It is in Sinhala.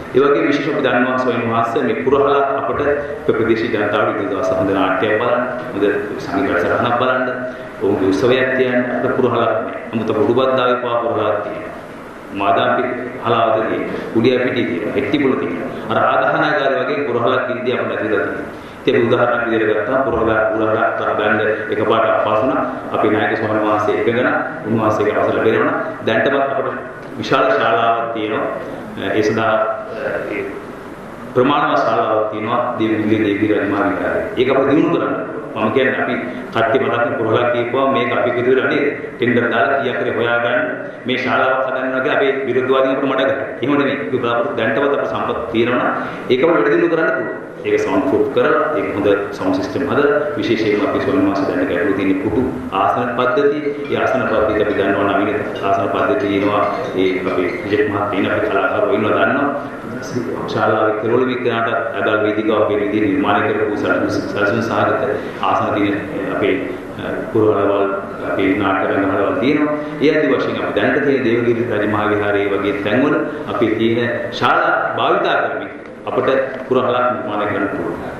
ඒ වගේ විශේෂ අපි දන්නවා ස්වාමීන් වහන්සේ මේ පුරහල අපට ප්‍රදේශීය ජනතාවට ඉදවස හොඳ නාට්‍යයක් බලන්න, හොඳ සංගීත රසහනක් බලන්න, ඔවුන්ගේ උත්සවයක් තියන්න අපිට පුරහලක් නැහැ. නමුත් පුරුබද්දාවේ පවා පුරහලක් තියෙනවා. මාදාපි හලාවතේ කුඩිය පිටි තියෙනවා. හෙට්ටිපොළ තියෙනවා. අර ආදාහනාගාරය වගේ පුරහලක් ඉන්දිය අපිට ඇතිලා තියෙනවා. ඒක උදාහරණයක් විදිහට ගත්තා පුරහල ගන්න එකපාරට අපහසුණා. අපි නායක ස්වාමීන් වහන්සේ එකගෙන උන්වහන්සේගේ අවසර ලැබෙනවා. දැන්ටමත් අපිට විශාල ශාලාවක් තියෙනවා. ඒ සඳහා ප්‍රමාණවත් ශාලාවක් තියෙනවා දේවගිරි රජමහා විහාරයේ. ඒක අපිට දිනු කරන්න. මම කියන්නේ අපි කට්ටිය මතක් පුරහලක් කියපුවා මේක අපි කිව්වද නේද? ටෙන්ඩර් දාලා කීයක් හරි හොයාගන්න මේ ශාලාවක් හදන්නවා කියලා අපේ විරුද්ධවාදීන් අපිට මඩ ගහනවා. එහෙම නෙමෙයි. ඒක බලාපොරොත්තු දැන්ටවත් අපේ සම්පත් තියෙනවා නම් ඒකම වැඩි දිනු කරන්න පුළුවන්. ඒක සවුන්ඩ් ප්‍රූෆ් කරලා ඒක හොඳ සවුන්ඩ් සිස්ටම් හදලා විශේෂයෙන්ම අපි ස්වාමීන් වහන්සේ දැන් ගැටළු තියෙන පුටු ආසන පද්ධතිය. ඒ ආසන පද්ධතිය අපි දන්නවා නවීන ආසන පද්ධතිය එනවා. ඒ අපේ ප්‍රොජෙක්ට් මහත්මිය අපේ කලාකාරයෝ ඉන්නවා දන්නවා. ශාලාවේ කෙරවල විද්‍යාවට අදාළ වේදිකාවක් මේ විදිහට නිර්මාණය කරපු සැලසුම් සහගත ආසන තියෙන අපේ පුරවලවල් අපේ නාට්‍ය රංගවල තියෙනවා. ඒ ආදී වශයෙන් අපි දැනට තියෙන දේවගිරි රජමහා විහාරයේ වගේ තැන්වල අපි තියෙන ශාලා භාවිතා කරමින් අපට පුරහලක් නිර්මාණය කරන්න පුළුවන්.